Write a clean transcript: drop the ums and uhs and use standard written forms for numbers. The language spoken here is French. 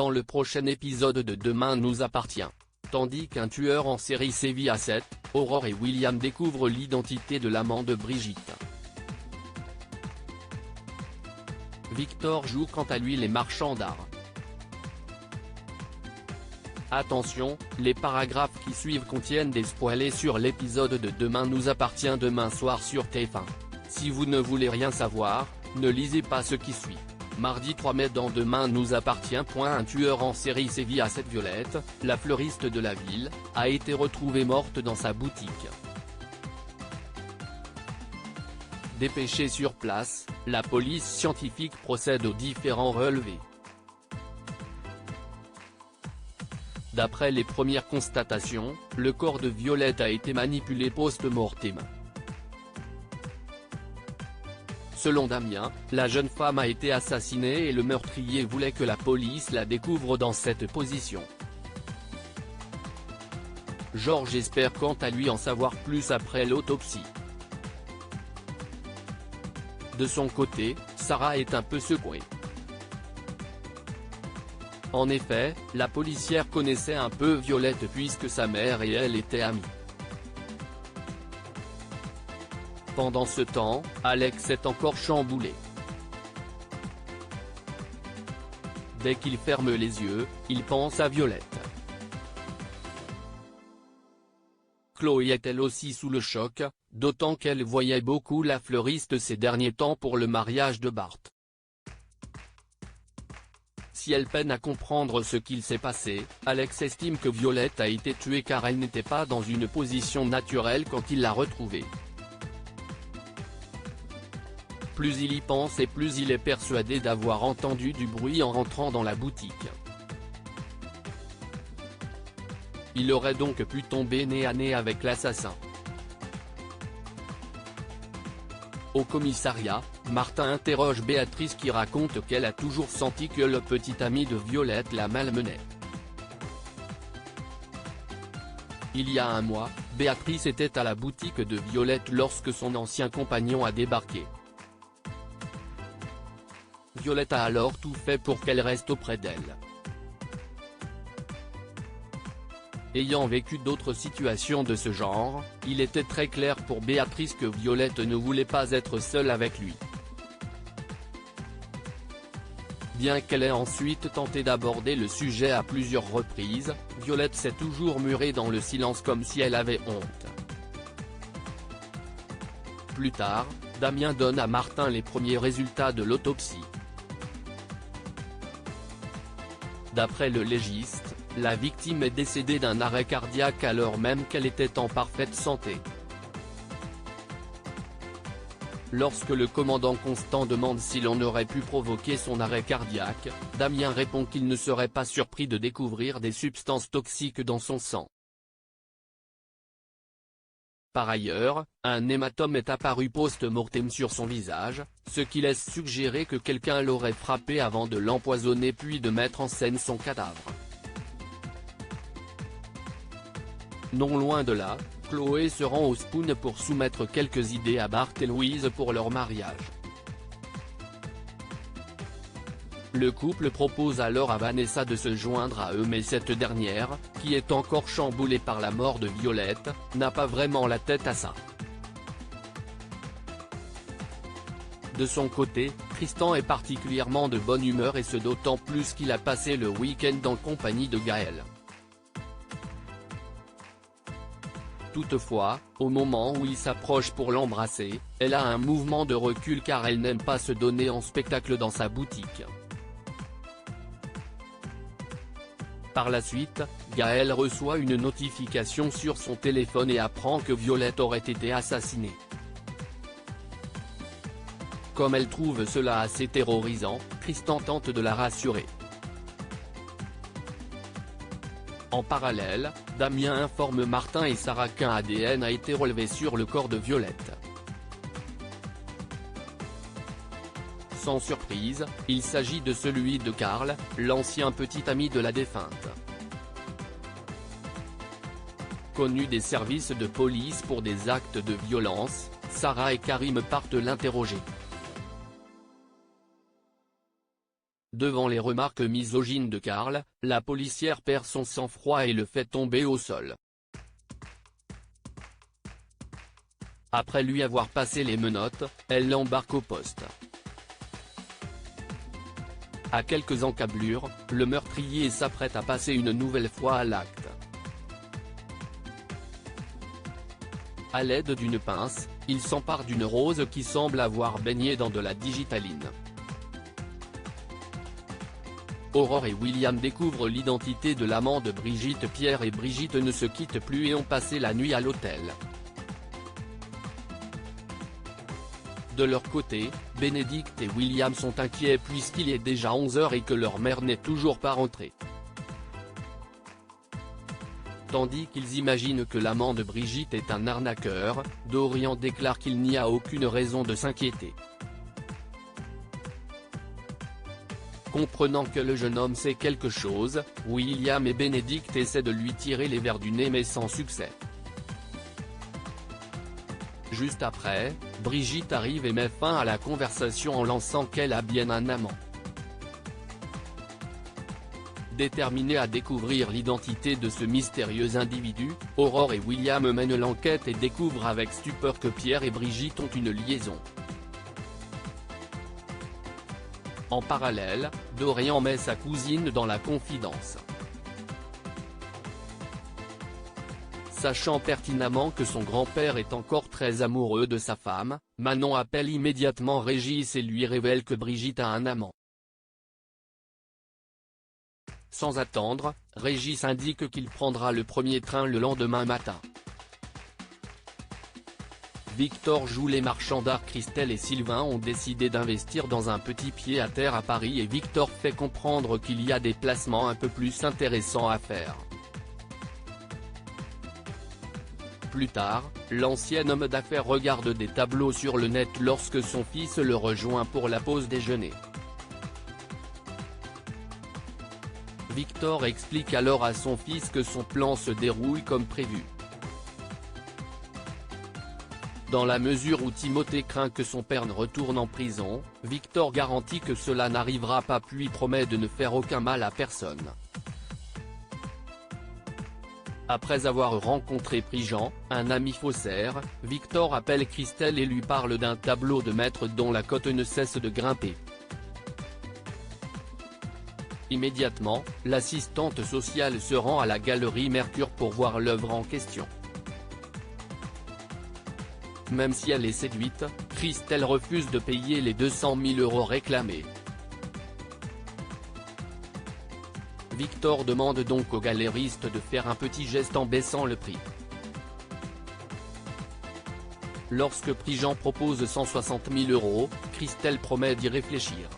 dans le prochain épisode de Demain nous appartient. Tandis qu'un tueur en série sévit à 7, Aurore et William découvrent l'identité de l'amant de Brigitte. Victor joue quant à lui les marchands d'art. Attention, les paragraphes qui suivent contiennent des spoilers sur l'épisode de Demain nous appartient demain soir sur TF1. Si vous ne voulez rien savoir, ne lisez pas ce qui suit. Mardi 3 mai dans Demain nous appartient. Un tueur en série sévit à 7. Violette, la fleuriste de la ville, a été retrouvée morte dans sa boutique. Dépêchée sur place, la police scientifique procède aux différents relevés. D'après les premières constatations, le corps de Violette a été manipulé post-mortem. Selon Damien, la jeune femme a été assassinée et le meurtrier voulait que la police la découvre dans cette position. Georges espère quant à lui en savoir plus après l'autopsie. De son côté, Sarah est un peu secouée. En effet, la policière connaissait un peu Violette puisque sa mère et elle étaient amies. Pendant ce temps, Alex est encore chamboulé. Dès qu'il ferme les yeux, il pense à Violette. Chloé est elle aussi sous le choc, d'autant qu'elle voyait beaucoup la fleuriste ces derniers temps pour le mariage de Bart. Si elle peine à comprendre ce qu'il s'est passé, Alex estime que Violette a été tuée car elle n'était pas dans une position naturelle quand il l'a retrouvée. Plus il y pense et plus il est persuadé d'avoir entendu du bruit en rentrant dans la boutique. Il aurait donc pu tomber nez à nez avec l'assassin. Au commissariat, Martin interroge Béatrice qui raconte qu'elle a toujours senti que le petit ami de Violette la malmenait. Il y a un mois, Béatrice était à la boutique de Violette lorsque son ancien compagnon a débarqué. Violette a alors tout fait pour qu'elle reste auprès d'elle. Ayant vécu d'autres situations de ce genre, il était très clair pour Béatrice que Violette ne voulait pas être seule avec lui. Bien qu'elle ait ensuite tenté d'aborder le sujet à plusieurs reprises, Violette s'est toujours murée dans le silence comme si elle avait honte. Plus tard, Damien donne à Martin les premiers résultats de l'autopsie. D'après le légiste, la victime est décédée d'un arrêt cardiaque alors même qu'elle était en parfaite santé. Lorsque le commandant Constant demande si l'on aurait pu provoquer son arrêt cardiaque, Damien répond qu'il ne serait pas surpris de découvrir des substances toxiques dans son sang. Par ailleurs, un hématome est apparu post-mortem sur son visage, ce qui laisse suggérer que quelqu'un l'aurait frappé avant de l'empoisonner puis de mettre en scène son cadavre. Non loin de là, Chloé se rend au Spoon pour soumettre quelques idées à Bart et Louise pour leur mariage. Le couple propose alors à Vanessa de se joindre à eux mais cette dernière, qui est encore chamboulée par la mort de Violette, n'a pas vraiment la tête à ça. De son côté, Tristan est particulièrement de bonne humeur et ce d'autant plus qu'il a passé le week-end en compagnie de Gaëlle. Toutefois, au moment où il s'approche pour l'embrasser, elle a un mouvement de recul car elle n'aime pas se donner en spectacle dans sa boutique. Par la suite, Gaëlle reçoit une notification sur son téléphone et apprend que Violette aurait été assassinée. Comme elle trouve cela assez terrorisant, Tristan tente de la rassurer. En parallèle, Damien informe Martin et Sarah qu'un ADN a été relevé sur le corps de Violette. Sans surprise, il s'agit de celui de Karl, l'ancien petit ami de la défunte. Connu des services de police pour des actes de violence, Sarah et Karim partent l'interroger. Devant les remarques misogynes de Karl, la policière perd son sang-froid et le fait tomber au sol. Après lui avoir passé les menottes, elle l'embarque au poste. À quelques encablures, le meurtrier s'apprête à passer une nouvelle fois à l'acte. À l'aide d'une pince, il s'empare d'une rose qui semble avoir baigné dans de la digitaline. Aurore et William découvrent l'identité de l'amant de Brigitte. Pierre et Brigitte ne se quittent plus et ont passé la nuit à l'hôtel. De leur côté, Bénédicte et William sont inquiets puisqu'il est déjà 11h et que leur mère n'est toujours pas rentrée. Tandis qu'ils imaginent que l'amant de Brigitte est un arnaqueur, Dorian déclare qu'il n'y a aucune raison de s'inquiéter. Comprenant que le jeune homme sait quelque chose, William et Bénédicte essaient de lui tirer les vers du nez mais sans succès. Juste après, Brigitte arrive et met fin à la conversation en lançant qu'elle a bien un amant. Déterminés à découvrir l'identité de ce mystérieux individu, Aurore et William mènent l'enquête et découvrent avec stupeur que Pierre et Brigitte ont une liaison. En parallèle, Dorian met sa cousine dans la confidence. Sachant pertinemment que son grand-père est encore très amoureux de sa femme, Manon appelle immédiatement Régis et lui révèle que Brigitte a un amant. Sans attendre, Régis indique qu'il prendra le premier train le lendemain matin. Victor joue les marchands d'art. Christelle et Sylvain ont décidé d'investir dans un petit pied-à-terre à Paris et Victor fait comprendre qu'il y a des placements un peu plus intéressants à faire. Plus tard, l'ancien homme d'affaires regarde des tableaux sur le net lorsque son fils le rejoint pour la pause déjeuner. Victor explique alors à son fils que son plan se déroule comme prévu. Dans la mesure où Timothée craint que son père ne retourne en prison, Victor garantit que cela n'arrivera pas puis promet de ne faire aucun mal à personne. Après avoir rencontré Prigent, un ami faussaire, Victor appelle Christelle et lui parle d'un tableau de maître dont la cote ne cesse de grimper. Immédiatement, l'assistante sociale se rend à la galerie Mercure pour voir l'œuvre en question. Même si elle est séduite, Christelle refuse de payer les 200 000 € réclamés. Victor demande donc au galériste de faire un petit geste en baissant le prix. Lorsque Prigent propose 160 000 €, Christelle promet d'y réfléchir.